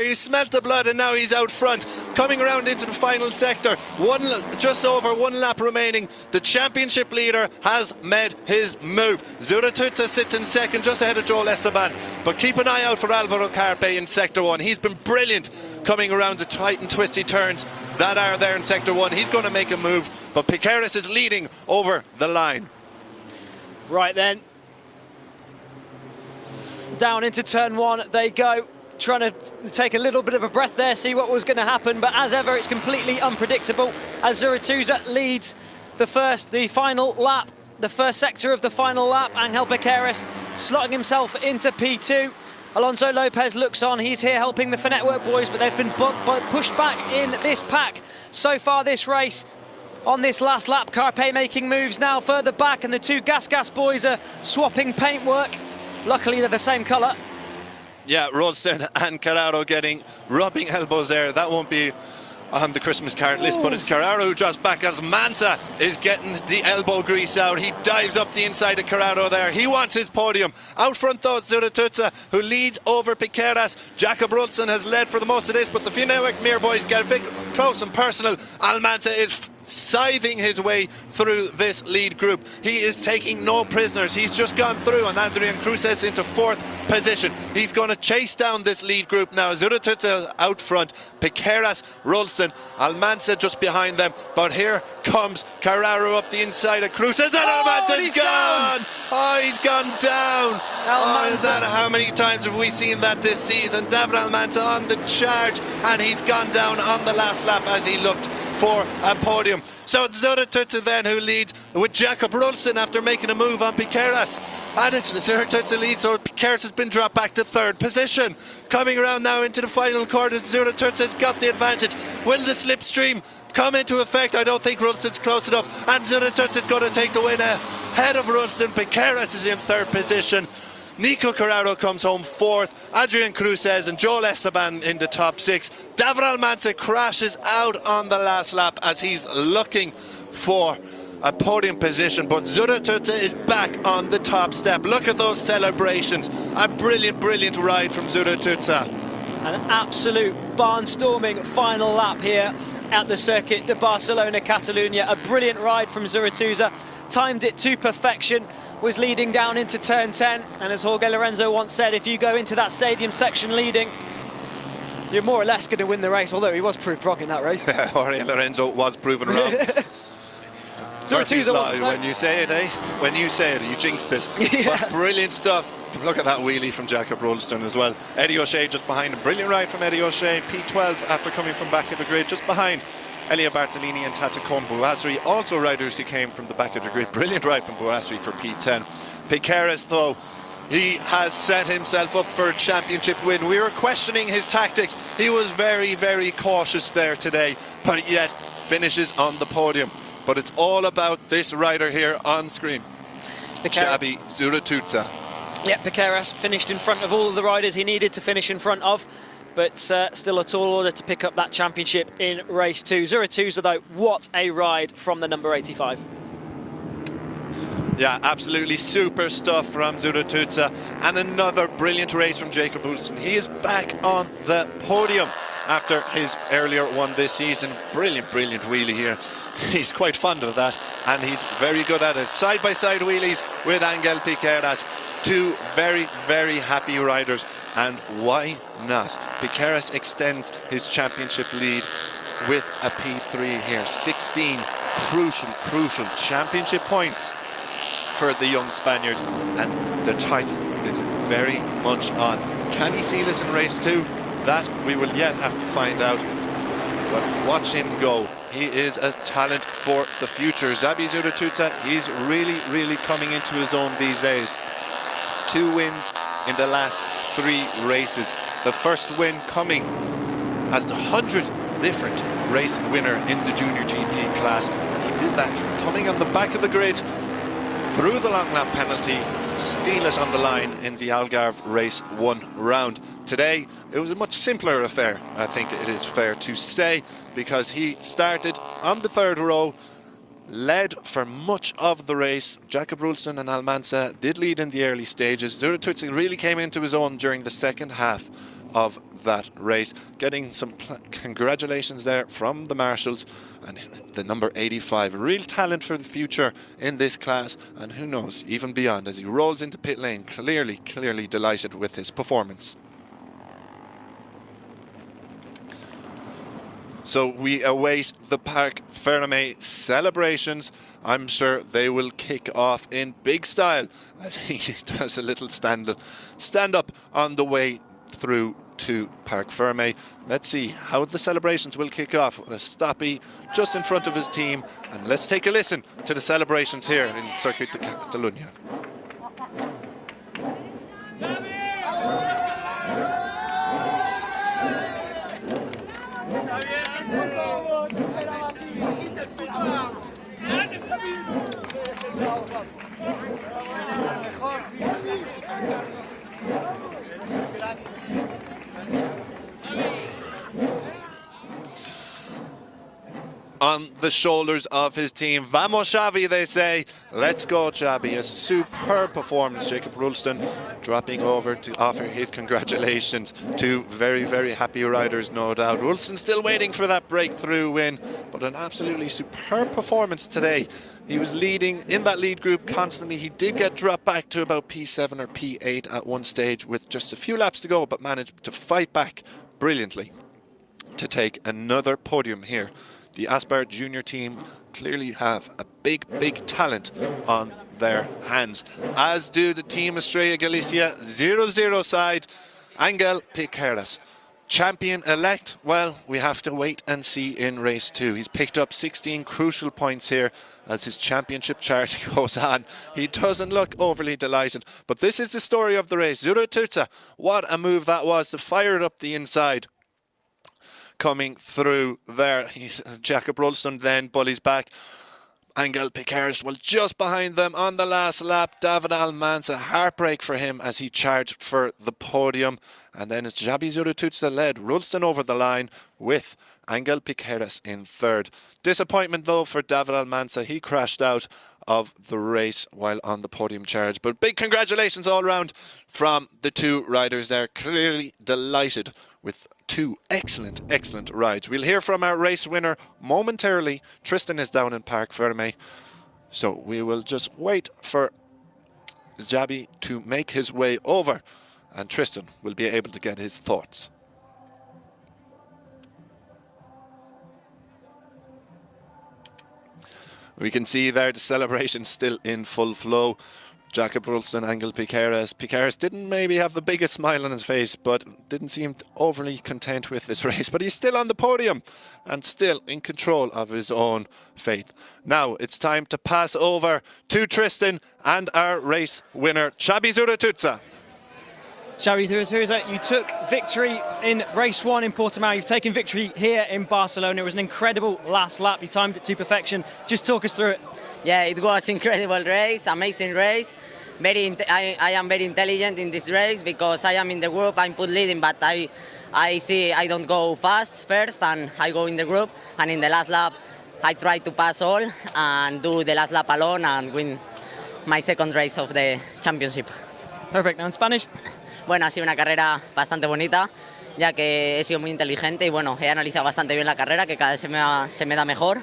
He smelt the blood and now he's out front, coming around into the final sector. Just over one lap remaining. The championship leader has made his move. Zuratutsa sits in second, just ahead of Joel Esteban. But keep an eye out for Alvaro Carpe in sector 1. He's been brilliant coming around the tight and twisty turns that are there in sector 1. He's going to make a move, but Piqueras is leading over the line. Right then, down into turn 1 they go, trying to take a little bit of a breath there, see what was going to happen, but as ever it's completely unpredictable as Zuratutsa leads the final lap, the first sector of the final lap. Angel Piqueras slotting himself into P2. Alonso Lopez looks on, he's here helping the Network boys, but they've been pushed back in this pack so far this race. On this last lap, Carpe making moves now further back, and the two Gas boys are swapping paintwork. Luckily they're the same colour. Yeah, Rolston and Carraro rubbing elbows there. That won't be on the Christmas card list, but it's Carraro who drops back as Manta is getting the elbow grease out. He dives up the inside of Carraro there. He wants his podium. Out front though, Zuratutsa, who leads over Piqueras. Jakob Rolston has led for the most of this, but the Finewek Mir boys get a bit close and personal. Almanza is scything his way through this lead group. He is taking no prisoners. He's just gone through, and Adrian Cruces into 4th position. He's going to chase down this lead group now. Zuratutsa out front, Piqueras, Rolston, Almanza just behind them, but here comes Carraro up the inside of Cruces, and Almanza's gone! Oh, he's gone down! Oh, is that how many times have we seen that this season? David Almanza on the charge, and he's gone down on the last lap as he looked for a podium. So it's Zuratutsa then who leads with Jakob Rolston after making a move on Piqueras. And it's Zuratutsa leads, so Piqueras has been dropped back to 3rd position. Coming around now into the final quarter, Zuratutsa's got the advantage. Will the slipstream come into effect? I don't think Rolston's close enough, and Zuratutsa's going to take the win ahead of Rolston. Piqueras is in 3rd position. Nico Carraro comes home 4th, Adrian Cruces and Joel Esteban in the top 6. David Almanza crashes out on the last lap as he's looking for a podium position, but Zuratutsa is back on the top step. Look at those celebrations. A brilliant ride from Zuratutsa. An absolute barnstorming final lap here at the Circuit de Barcelona, Catalunya. A brilliant ride from Zuratutsa. Timed it to perfection, was leading down into turn 10, and as Jorge Lorenzo once said, if you go into that stadium section leading, you're more or less going to win the race, although he was proved wrong in that race. Jorge Lorenzo was proven wrong. When you say it, When you say it, you jinxed it. Yeah. But brilliant stuff. Look at that wheelie from Jakob Rolston as well. Eddie O'Shea just behind him. Brilliant ride from Eddie O'Shea, P12 after coming from back of the grid, just behind Elia Bartolini and Tatakon Bouasri, also riders who came from the back of the grid. Brilliant ride from Bouasri for P10. Piqueras, though, he has set himself up for a championship win. We were questioning his tactics. He was very cautious there today, but yet finishes on the podium. But it's all about this rider here on screen, Xabi Zuratutsa. Yeah, Piqueras finished in front of all of the riders he needed to finish in front of, but still a tall order to pick up that championship in race 2. Zuratutsa, though, what a ride from the number 85. Yeah, absolutely super stuff from Zuratutsa, and another brilliant race from Jakob Olsen. He is back on the podium after his earlier one this season. Brilliant wheelie here. He's quite fond of that, and he's very good at it. Side-by-side wheelies with Angel Piqueras. Two very happy riders, and why not? Piqueras extends his championship lead with a P3 here. 16 crucial championship points for the young Spaniard, and the title is very much on. Can he seal us in race 2? That we will yet have to find out, but watch him go. He is a talent for the future. Xabi Zuratutsa, he's really coming into his own these days. 2 wins in the last 3 races. The first win coming as the 100th different race winner in the Junior GP class, and he did that from coming on the back of the grid through the long lap penalty to steal it on the line in the Algarve race 1 round. Today it was a much simpler affair, I think it is fair to say, because he started on the 3rd row, led for much of the race. Jakob Rolston and Almanza did lead in the early stages. Zuratutsa really came into his own during the second half of that race. Getting some congratulations there from the marshals and the number 85. Real talent for the future in this class, and who knows, even beyond, as he rolls into pit lane, clearly delighted with his performance. So we await the Parc Fermé celebrations. I'm sure they will kick off in big style as he does a little stand up on the way through to Parc Fermé. Let's see how the celebrations will kick off. A stoppie just in front of his team, and let's take a listen to the celebrations here in Circuit de Catalunya. On the shoulders of his team, Vamos Xavi, they say. Let's go, Xavi. A superb performance. Jacob Rulston dropping over to offer his congratulations to very happy riders, no doubt. Rulston still waiting for that breakthrough win, but an absolutely superb performance today. He was leading in that lead group constantly. He did get dropped back to about P7 or P8 at one stage with just a few laps to go, but managed to fight back brilliantly to take another podium here. The Aspar Junior team clearly have a big talent on their hands, as do the Team Estrella Galicia 0-0 side, Angel Piqueras. Champion-elect, well, we have to wait and see in race 2. He's picked up 16 crucial points here as his championship chart goes on. He doesn't look overly delighted, but this is the story of the race. Zurutuza, what a move that was to fire it up the inside. Coming through there, Jacob Rulston then bullies back. Angel Piqueras, well, just behind them on the last lap. David Almanza, heartbreak for him as he charged for the podium. And then it's Xabi Zurutuza led Rulston over the line with Angel Piqueras in third. Disappointment though for David Almanza. He crashed out of the race while on the podium charge. But big congratulations all round from the two riders there. Clearly delighted with two excellent rides. We'll hear from our race winner momentarily. Tristan is down in Parc Fermé, so we will just wait for Xabi to make his way over, and Tristan will be able to get his thoughts. We can see there the celebration still in full flow. Jacob Rulston, Angel Piqueras. Piqueras didn't maybe have the biggest smile on his face, but didn't seem overly content with this race. But he's still on the podium and still in control of his own fate. Now it's time to pass over to Tristan and our race winner, Xabi Zurutuza. Xabi Zurutuza, you took victory in race 1 in Portimao. You've taken victory here in Barcelona. It was an incredible last lap. You timed it to perfection. Just talk us through it. Yeah, it was incredible race, amazing race. I am very intelligent in this race because I am in the group. I'm put leading, but I see I don't go fast first, and I go in the group. And in the last lap, I try to pass all and do the last lap alone and win my second race of the championship. Perfect. Now in Spanish. Bueno, ha sido una carrera bastante bonita, ya que he sido muy inteligente y bueno, he analizado bastante bien la carrera, que cada vez se me da mejor.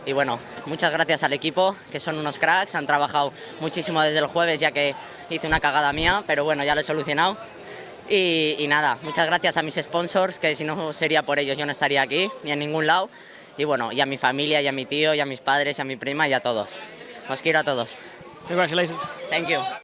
Y bueno, muchas gracias al equipo, que son unos cracks, han trabajado muchísimo desde el jueves, ya que hice una cagada mía, pero bueno, ya lo he solucionado. Y nada, muchas gracias a mis sponsors, que si no sería por ellos yo no estaría aquí, ni en ningún lado. Y bueno, y a mi familia, y a mi tío, y a mis padres, y a mi prima, y a todos. Os quiero a todos. Congratulations. Thank you.